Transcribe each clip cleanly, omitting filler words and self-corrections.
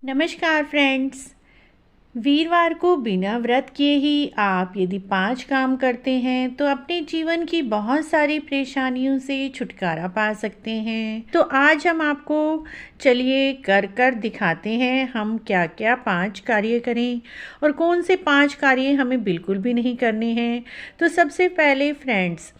नमस्कार फ्रेंड्स। वीरवार को बिना व्रत किए ही आप यदि 5 काम करते हैं तो अपने जीवन की बहुत सारी परेशानियों से छुटकारा पा सकते हैं। तो आज हम आपको चलिए कर दिखाते हैं हम क्या क्या 5 कार्य करें और कौन से 5 कार्य हमें बिल्कुल भी नहीं करने हैं। तो सबसे पहले फ्रेंड्स,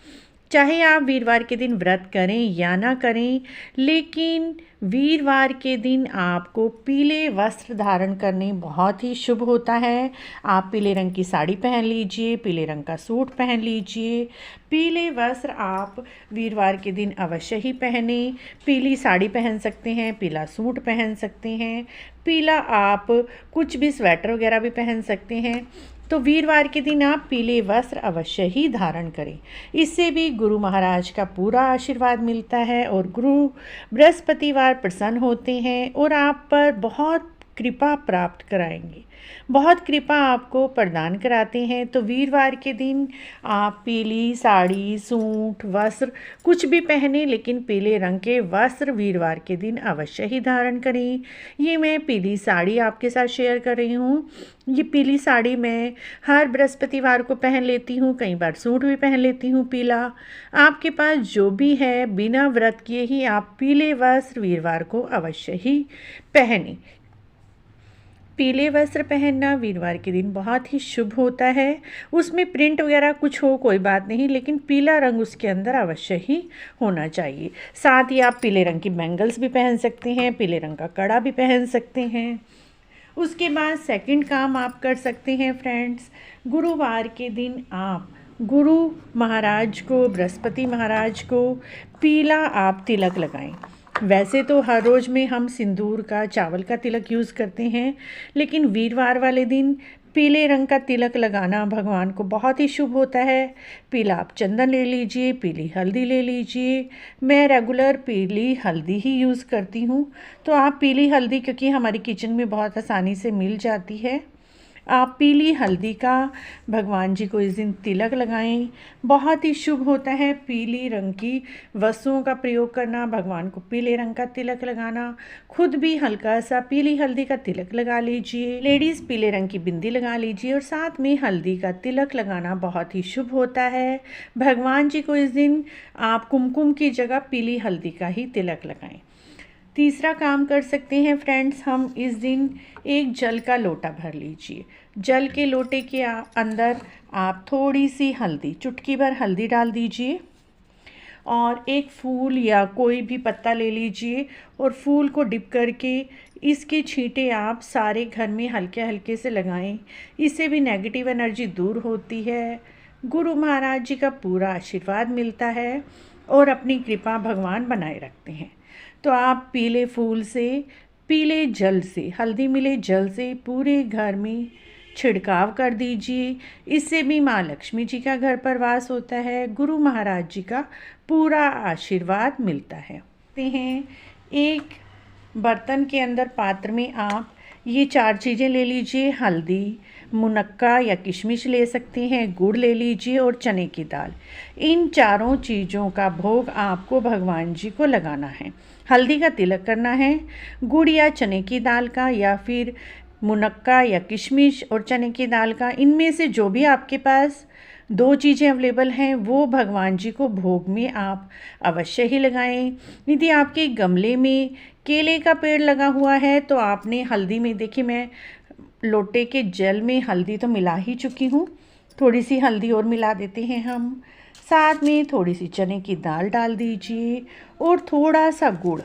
चाहे आप वीरवार के दिन व्रत करें या ना करें, लेकिन वीरवार के दिन आपको पीले वस्त्र धारण करने बहुत ही शुभ होता है। आप पीले रंग की साड़ी पहन लीजिए, पीले रंग का सूट पहन लीजिए। पीले वस्त्र आप वीरवार के दिन अवश्य ही पहने। पीली साड़ी पहन सकते हैं, पीला सूट पहन सकते हैं, पीला आप कुछ भी स्वेटर वगैरह भी पहन सकते हैं। तो वीरवार के दिन आप पीले वस्त्र अवश्य ही धारण करें। इससे भी गुरु महाराज का पूरा आशीर्वाद मिलता है और गुरु बृहस्पतिवार प्रसन्न होते हैं और आप पर बहुत कृपा प्राप्त कराएंगे, बहुत कृपा आपको प्रदान कराते हैं। तो वीरवार के दिन आप पीली साड़ी, सूट, वस्त्र कुछ भी पहने, लेकिन पीले रंग के वस्त्र वीरवार के दिन अवश्य ही धारण करें। ये मैं पीली साड़ी आपके साथ शेयर कर रही हूँ। ये पीली साड़ी मैं हर बृहस्पतिवार को पहन लेती हूँ, कई बार सूट भी पहन लेती हूँ पीला। आपके पास जो भी है, बिना व्रत किए ही आप पीले वस्त्र वीरवार को अवश्य ही पहने। पीले वस्त्र पहनना वीरवार के दिन बहुत ही शुभ होता है। उसमें प्रिंट वगैरह कुछ हो कोई बात नहीं, लेकिन पीला रंग उसके अंदर अवश्य ही होना चाहिए। साथ ही आप पीले रंग की बैंगल्स भी पहन सकते हैं, पीले रंग का कड़ा भी पहन सकते हैं। उसके बाद सेकंड काम आप कर सकते हैं फ्रेंड्स, गुरुवार के दिन आप गुरु महाराज को, बृहस्पति महाराज को पीला आप तिलक लगाएं। वैसे तो हर रोज़ में हम सिंदूर का, चावल का तिलक यूज़ करते हैं, लेकिन वीरवार वाले दिन पीले रंग का तिलक लगाना भगवान को बहुत ही शुभ होता है। पीला आप चंदन ले लीजिए, पीली हल्दी ले लीजिए। मैं रेगुलर पीली हल्दी ही यूज़ करती हूँ, तो आप पीली हल्दी, क्योंकि हमारी किचन में बहुत आसानी से मिल जाती है, आप पीली हल्दी का भगवान जी को इस दिन तिलक लगाएं। बहुत ही शुभ होता है पीली रंग की वस्तुओं का प्रयोग करना, भगवान को पीले रंग का तिलक लगाना। खुद भी हल्का सा पीली हल्दी का तिलक लगा लीजिए। लेडीज़ पीले रंग की बिंदी लगा लीजिए और साथ में हल्दी का तिलक लगाना बहुत ही शुभ होता है। भगवान जी को इस दिन आप कुमकुम की जगह पीली हल्दी का ही तिलक लगाएं। तीसरा काम कर सकते हैं फ्रेंड्स, हम इस दिन एक जल का लोटा भर लीजिए। जल के लोटे के अंदर आप थोड़ी सी हल्दी, चुटकी भर हल्दी डाल दीजिए और एक फूल या कोई भी पत्ता ले लीजिए और फूल को डिप करके इसके छींटे आप सारे घर में हल्के हल्के से लगाएं। इससे भी नेगेटिव एनर्जी दूर होती है, गुरु महाराज जी का पूरा आशीर्वाद मिलता है और अपनी कृपा भगवान बनाए रखते हैं। तो आप पीले फूल से, पीले जल से, हल्दी मिले जल से पूरे घर में छिड़काव कर दीजिए। इससे भी माँ लक्ष्मी जी का घर पर वास होता है, गुरु महाराज जी का पूरा आशीर्वाद मिलता है। एक बर्तन के अंदर, पात्र में आप ये 4 चीज़ें ले लीजिए। हल्दी, मुनक्का या किशमिश ले सकते हैं, गुड़ ले लीजिए और चने की दाल। इन चारों चीज़ों का भोग आपको भगवान जी को लगाना है। हल्दी का तिलक करना है, गुड़ या चने की दाल का, या फिर मुनक्का या किशमिश और चने की दाल का, इनमें से जो भी आपके पास 2 चीज़ें अवेलेबल हैं वो भगवान जी को भोग में आप अवश्य ही लगाएं। यदि आपके गमले में केले का पेड़ लगा हुआ है तो आपने हल्दी में, देखिए मैं लोटे के जल में हल्दी तो मिला ही चुकी हूँ, थोड़ी सी हल्दी और मिला देते हैं हम। साथ में थोड़ी सी चने की दाल डाल दीजिए और थोड़ा सा गुड़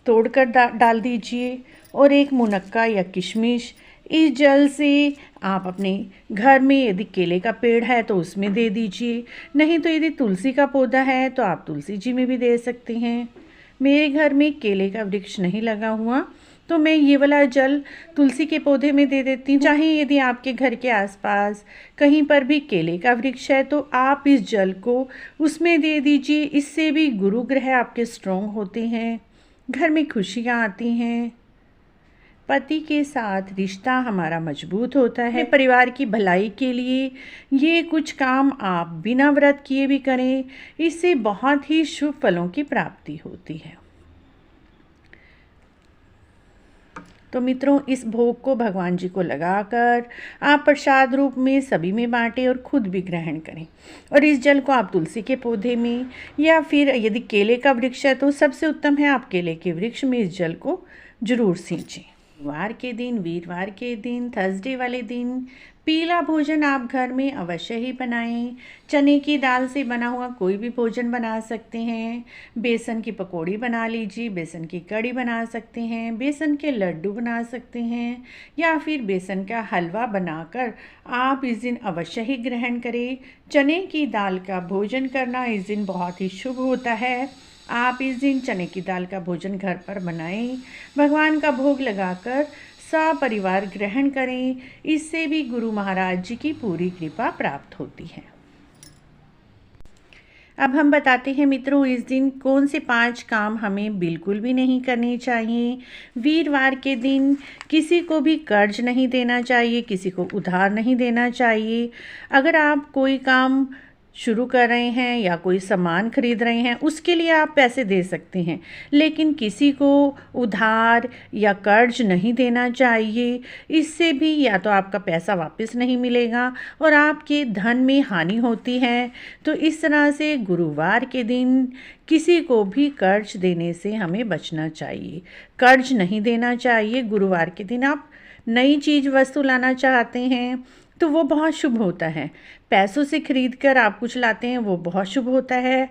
तोड़कर डाल दीजिए और एक मुनक्का या किशमिश। इस जल से आप अपने घर में, यदि केले का पेड़ है तो उसमें दे दीजिए, नहीं तो यदि तुलसी का पौधा है तो आप तुलसी जी में भी दे सकते हैं। मेरे घर में केले का वृक्ष नहीं लगा हुआ तो मैं ये वाला जल तुलसी के पौधे में दे देती हूँ। चाहे यदि आपके घर के आसपास कहीं पर भी केले का वृक्ष है तो आप इस जल को उसमें दे दीजिए। इससे भी गुरु ग्रह आपके स्ट्रॉन्ग होते हैं, घर में खुशियाँ आती हैं, पति के साथ रिश्ता हमारा मजबूत होता है। परिवार की भलाई के लिए ये कुछ काम आप बिना व्रत किए भी करें, इससे बहुत ही शुभ फलों की प्राप्ति होती है। तो मित्रों, इस भोग को भगवान जी को लगाकर आप प्रसाद रूप में सभी में बांटें और खुद भी ग्रहण करें। और इस जल को आप तुलसी के पौधे में या फिर यदि केले का वृक्ष है तो सबसे उत्तम है आप केले के वृक्ष में इस जल को जरूर सींचें। वीरवार के दिन थर्सडे वाले दिन पीला भोजन आप घर में अवश्य ही बनाएं। चने की दाल से बना हुआ कोई भी भोजन बना सकते हैं। बेसन की पकौड़ी बना लीजिए, बेसन की कढ़ी बना सकते हैं, बेसन के लड्डू बना सकते हैं या फिर बेसन का हलवा बनाकर आप इस दिन अवश्य ही ग्रहण करें। चने की दाल का भोजन करना इस दिन बहुत ही शुभ होता है। आप इस दिन चने की दाल का भोजन घर पर बनाएं, भगवान का भोग लगाकर सपरिवार ग्रहण करें। इससे भी गुरु महाराज जी की पूरी कृपा प्राप्त होती है। अब हम बताते हैं मित्रों, इस दिन कौन से 5 काम हमें बिल्कुल भी नहीं करने चाहिए। वीरवार के दिन किसी को भी कर्ज नहीं देना चाहिए, किसी को उधार नहीं देना चाहिए। अगर आप कोई काम शुरू कर रहे हैं या कोई सामान खरीद रहे हैं उसके लिए आप पैसे दे सकते हैं, लेकिन किसी को उधार या कर्ज नहीं देना चाहिए। इससे भी या तो आपका पैसा वापस नहीं मिलेगा और आपके धन में हानि होती है। तो इस तरह से गुरुवार के दिन किसी को भी कर्ज देने से हमें बचना चाहिए, कर्ज नहीं देना चाहिए। गुरुवार के दिन आप नई चीज़ वस्तु लाना चाहते हैं तो वो बहुत शुभ होता है। पैसों से खरीद कर आप कुछ लाते हैं वो बहुत शुभ होता है,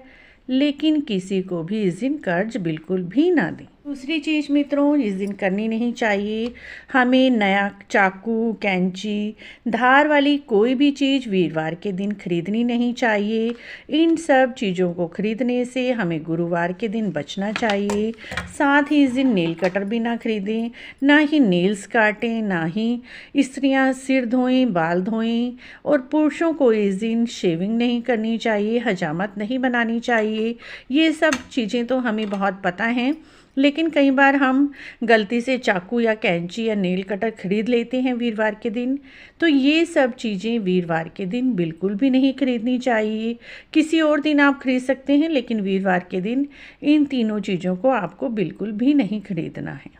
लेकिन किसी को भी इस दिन कर्ज बिल्कुल भी ना दें। दूसरी चीज़ मित्रों, इस दिन करनी नहीं चाहिए, हमें नया चाकू, कैंची, धार वाली कोई भी चीज़ वीरवार के दिन खरीदनी नहीं चाहिए। इन सब चीज़ों को खरीदने से हमें गुरुवार के दिन बचना चाहिए। साथ ही इस दिन नेल कटर भी ना खरीदें, ना ही नेल्स काटें, ना ही स्त्रियां सिर धोएं, बाल धोएं। और पुरुषों को इस दिन शेविंग नहीं करनी चाहिए, हजामत नहीं बनानी चाहिए। ये सब चीज़ें तो हमें बहुत पता हैं, लेकिन कई बार हम गलती से चाकू या कैंची या नेल कटर खरीद लेते हैं वीरवार के दिन। तो ये सब चीज़ें वीरवार के दिन बिल्कुल भी नहीं खरीदनी चाहिए। किसी और दिन आप खरीद सकते हैं, लेकिन वीरवार के दिन इन तीनों चीज़ों को आपको बिल्कुल भी नहीं खरीदना है।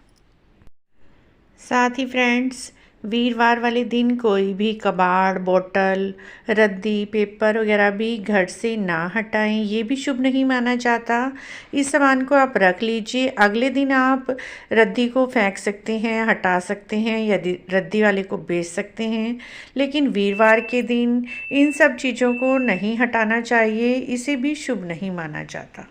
साथ ही फ्रेंड्स, वीरवार वाले दिन कोई भी कबाड़, बोतल, रद्दी, पेपर वगैरह भी घर से ना हटाएं, ये भी शुभ नहीं माना जाता। इस सामान को आप रख लीजिए, अगले दिन आप रद्दी को फेंक सकते हैं, हटा सकते हैं या रद्दी वाले को बेच सकते हैं, लेकिन वीरवार के दिन इन सब चीज़ों को नहीं हटाना चाहिए, इसे भी शुभ नहीं माना जाता।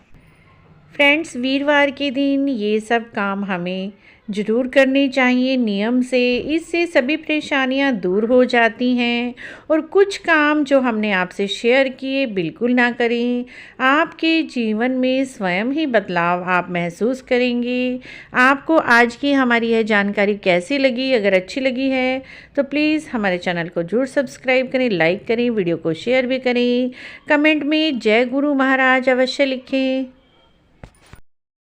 फ्रेंड्स, वीरवार के दिन ये सब काम हमें ज़रूर करनी चाहिए नियम से, इससे सभी परेशानियां दूर हो जाती हैं। और कुछ काम जो हमने आपसे शेयर किए बिल्कुल ना करें, आपके जीवन में स्वयं ही बदलाव आप महसूस करेंगे। आपको आज की हमारी यह जानकारी कैसी लगी? अगर अच्छी लगी है तो प्लीज़ हमारे चैनल को जरूर सब्सक्राइब करें, लाइक करें, वीडियो को शेयर भी करें। कमेंट में जय गुरु महाराज अवश्य लिखें।